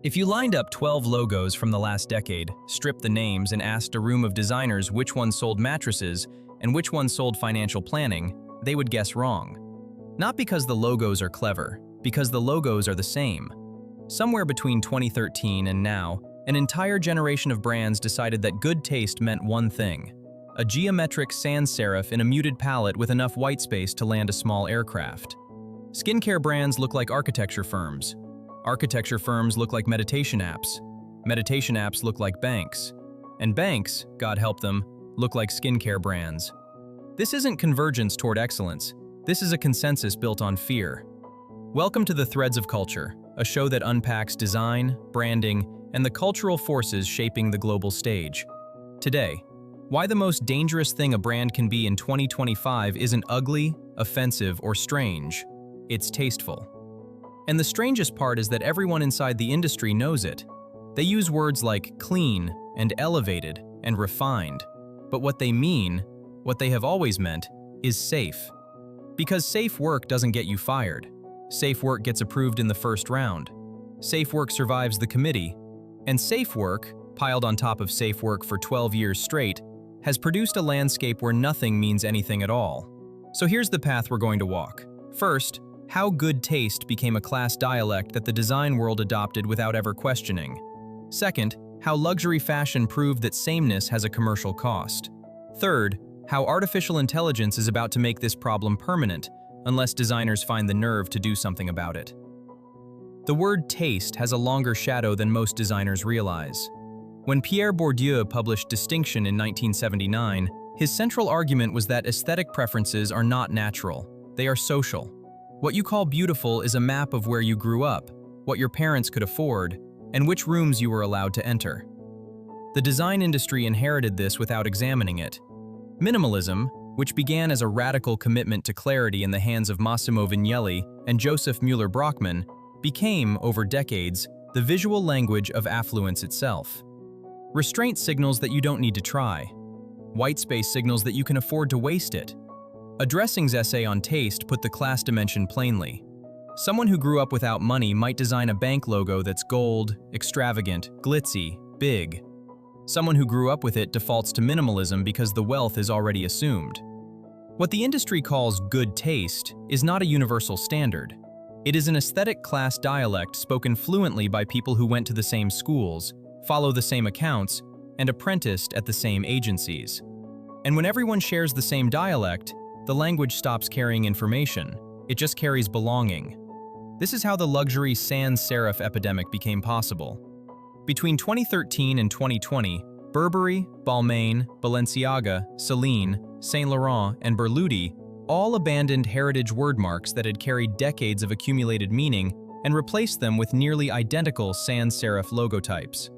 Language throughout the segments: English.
If you lined up 12 logos from the last decade, stripped the names, and asked a room of designers which one sold mattresses and which one sold financial planning, they would guess wrong. Not because the logos are clever, because the logos are the same. Somewhere between 2013 and now, an entire generation of brands decided that good taste meant one thing: a geometric sans-serif in a muted palette with enough white space to land a small aircraft. Skincare brands look like architecture firms. Architecture firms look like meditation apps. Meditation apps look like banks. And banks, God help them, look like skincare brands. This isn't convergence toward excellence. This is a consensus built on fear. Welcome to the Threads of Culture, a show that unpacks design, branding, and the cultural forces shaping the global stage. Today, why the most dangerous thing a brand can be in 2025 isn't ugly, offensive, or strange. It's tasteful. And the strangest part is that everyone inside the industry knows it. They use words like clean and elevated and refined. But what they mean, what they have always meant, is safe. Because safe work doesn't get you fired. Safe work gets approved in the first round. Safe work survives the committee. And safe work, piled on top of safe work for 12 years straight, has produced a landscape where nothing means anything at all. So here's the path we're going to walk. First, how good taste became a class dialect that the design world adopted without ever questioning. Second, how luxury fashion proved that sameness has a commercial cost. Third, how artificial intelligence is about to make this problem permanent, unless designers find the nerve to do something about it. The word taste has a longer shadow than most designers realize. When Pierre Bourdieu published Distinction in 1979, his central argument was that aesthetic preferences are not natural, they are social. What you call beautiful is a map of where you grew up, what your parents could afford, and which rooms you were allowed to enter. The design industry inherited this without examining it. Minimalism, which began as a radical commitment to clarity in the hands of Massimo Vignelli and Joseph Müller-Brockmann, became, over decades, the visual language of affluence itself. Restraint signals that you don't need to try. White space signals that you can afford to waste it. A Dressing's essay on taste put the class dimension plainly. Someone who grew up without money might design a bank logo that's gold, extravagant, glitzy, big. Someone who grew up with it defaults to minimalism because the wealth is already assumed. What the industry calls good taste is not a universal standard. It is an aesthetic class dialect spoken fluently by people who went to the same schools, follow the same accounts, and apprenticed at the same agencies. And when everyone shares the same dialect, the language stops carrying information. It just carries belonging. This is how the luxury sans-serif epidemic became possible. Between 2013 and 2020, Burberry, Balmain, Balenciaga, Celine, Saint Laurent, and Berluti all abandoned heritage wordmarks that had carried decades of accumulated meaning and replaced them with nearly identical sans-serif logotypes.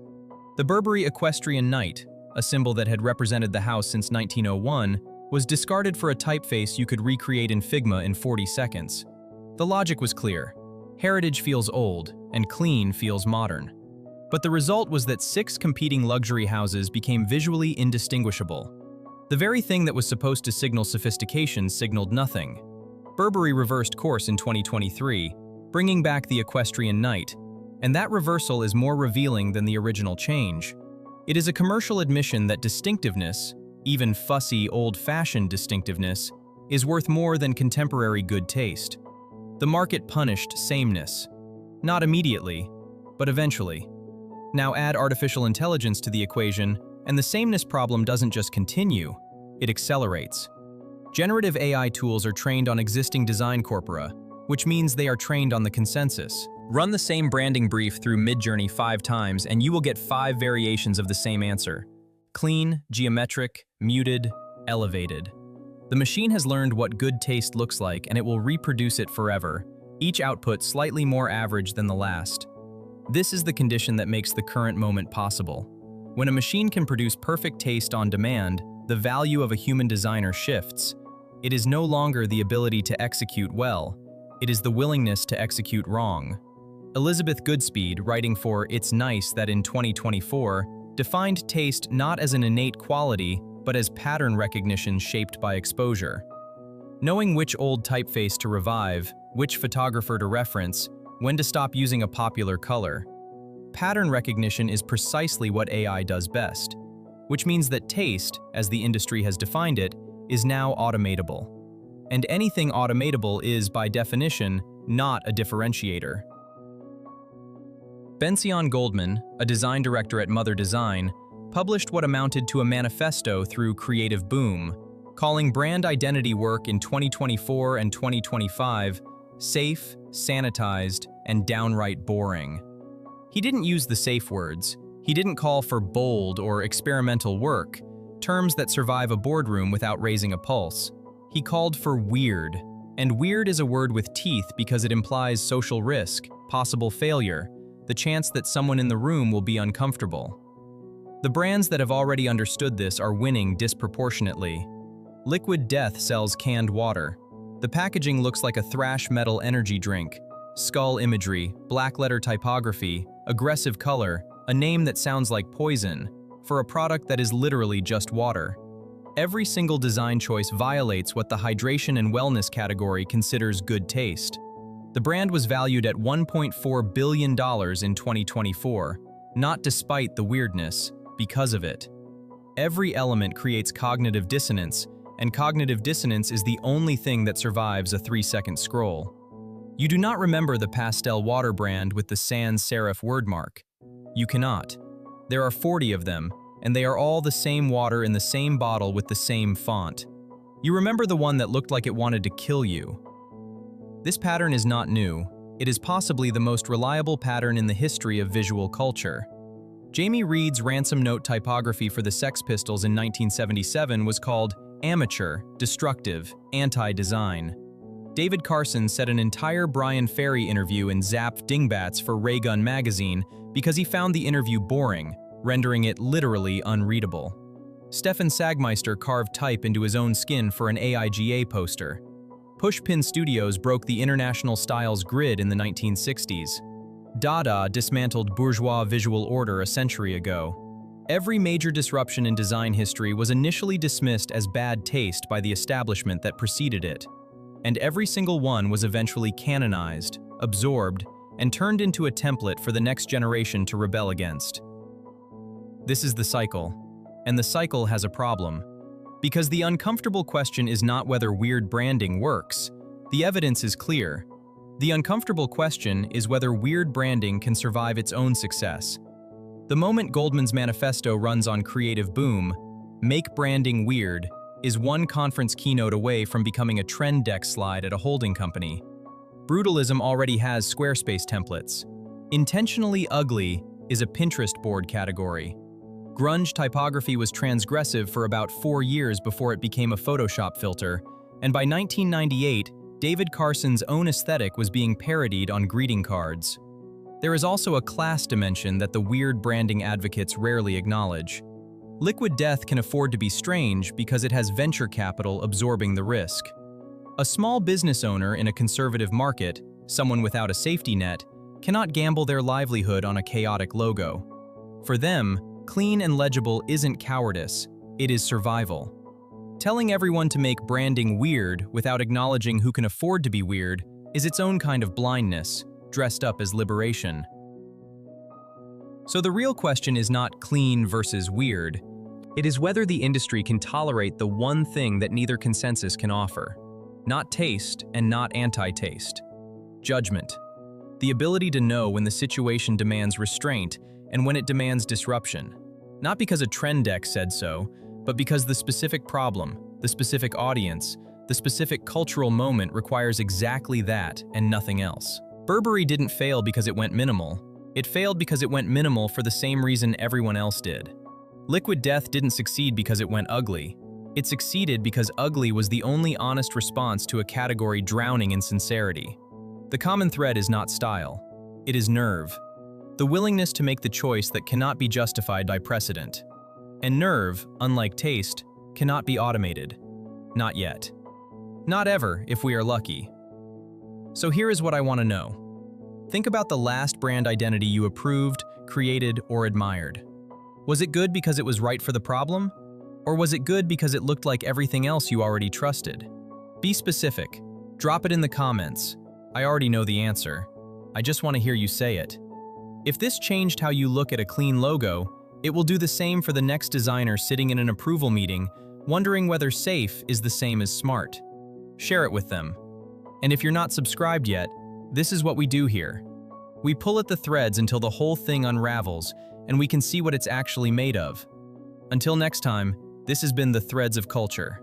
The Burberry Equestrian Knight, a symbol that had represented the house since 1901, was discarded for a typeface you could recreate in Figma in 40 seconds. The logic was clear. Heritage feels old, and clean feels modern. But the result was that 6 competing luxury houses became visually indistinguishable. The very thing that was supposed to signal sophistication signaled nothing. Burberry reversed course in 2023, bringing back the Equestrian Knight, and that reversal is more revealing than the original change. It is a commercial admission that distinctiveness, even fussy, old-fashioned distinctiveness, is worth more than contemporary good taste. The market punished sameness. Not immediately, but eventually. Now add artificial intelligence to the equation, and the sameness problem doesn't just continue, it accelerates. Generative AI tools are trained on existing design corpora, which means they are trained on the consensus. Run the same branding brief through Midjourney 5 times and you will get 5 variations of the same answer. Clean, geometric, muted, elevated. The machine has learned what good taste looks like and it will reproduce it forever, each output slightly more average than the last. This is the condition that makes the current moment possible. When a machine can produce perfect taste on demand, the value of a human designer shifts. It is no longer the ability to execute well, it is the willingness to execute wrong. Elizabeth Goodspeed, writing for It's Nice That in 2024, defined taste not as an innate quality, but as pattern recognition shaped by exposure. Knowing which old typeface to revive, which photographer to reference, when to stop using a popular color. Pattern recognition is precisely what AI does best, which means that taste, as the industry has defined it, is now automatable. And anything automatable is, by definition, not a differentiator. Bension Goldman, a design director at Mother Design, published what amounted to a manifesto through Creative Boom, calling brand identity work in 2024 and 2025 safe, sanitized, and downright boring. He didn't use the safe words. He didn't call for bold or experimental work, terms that survive a boardroom without raising a pulse. He called for weird, and weird is a word with teeth because it implies social risk, possible failure, the chance that someone in the room will be uncomfortable. The brands that have already understood this are winning disproportionately. Liquid Death sells canned water. The packaging looks like a thrash metal energy drink. Skull imagery, black letter typography, aggressive color, a name that sounds like poison, for a product that is literally just water. Every single design choice violates what the hydration and wellness category considers good taste. The brand was valued at $1.4 billion in 2024, not despite the weirdness, because of it. Every element creates cognitive dissonance, and cognitive dissonance is the only thing that survives a 3-second scroll. You do not remember the pastel water brand with the sans-serif wordmark. You cannot. There are 40 of them, and they are all the same water in the same bottle with the same font. You remember the one that looked like it wanted to kill you. This pattern is not new. It is possibly the most reliable pattern in the history of visual culture. Jamie Reed's ransom note typography for the Sex Pistols in 1977 was called amateur, destructive, anti-design. David Carson said an entire Brian Ferry interview in Zapped Dingbats for Ray Gun magazine because he found the interview boring, rendering it literally unreadable. Stefan Sagmeister carved type into his own skin for an AIGA poster. Pushpin Studios broke the International Styles grid in the 1960s. Dada dismantled bourgeois visual order a century ago. Every major disruption in design history was initially dismissed as bad taste by the establishment that preceded it. And every single one was eventually canonized, absorbed, and turned into a template for the next generation to rebel against. This is the cycle. And the cycle has a problem. Because the uncomfortable question is not whether weird branding works. The evidence is clear. The uncomfortable question is whether weird branding can survive its own success. The moment Goldman's manifesto runs on Creative Boom, "Make branding weird," is one conference keynote away from becoming a trend deck slide at a holding company. Brutalism already has Squarespace templates. Intentionally ugly is a Pinterest board category. Grunge typography was transgressive for about 4 years before it became a Photoshop filter, and by 1998, David Carson's own aesthetic was being parodied on greeting cards. There is also a class dimension that the weird branding advocates rarely acknowledge. Liquid Death can afford to be strange because it has venture capital absorbing the risk. A small business owner in a conservative market, someone without a safety net, cannot gamble their livelihood on a chaotic logo. For them, clean and legible isn't cowardice, it is survival. Telling everyone to make branding weird without acknowledging who can afford to be weird is its own kind of blindness, dressed up as liberation. So the real question is not clean versus weird. It is whether the industry can tolerate the one thing that neither consensus can offer. Not taste and not anti-taste. Judgment. The ability to know when the situation demands restraint and when it demands disruption. Not because a trend deck said so, but because the specific problem, the specific audience, the specific cultural moment requires exactly that and nothing else. Burberry didn't fail because it went minimal. It failed because it went minimal for the same reason everyone else did. Liquid Death didn't succeed because it went ugly. It succeeded because ugly was the only honest response to a category drowning in sincerity. The common thread is not style. It is nerve. The willingness to make the choice that cannot be justified by precedent. And nerve, unlike taste, cannot be automated. Not yet. Not ever, if we are lucky. So here is what I want to know. Think about the last brand identity you approved, created, or admired. Was it good because it was right for the problem? Or was it good because it looked like everything else you already trusted? Be specific. Drop it in the comments. I already know the answer. I just want to hear you say it. If this changed how you look at a clean logo, it will do the same for the next designer sitting in an approval meeting, wondering whether safe is the same as smart. Share it with them. And if you're not subscribed yet, this is what we do here. We pull at the threads until the whole thing unravels, and we can see what it's actually made of. Until next time, this has been the Threads of Culture.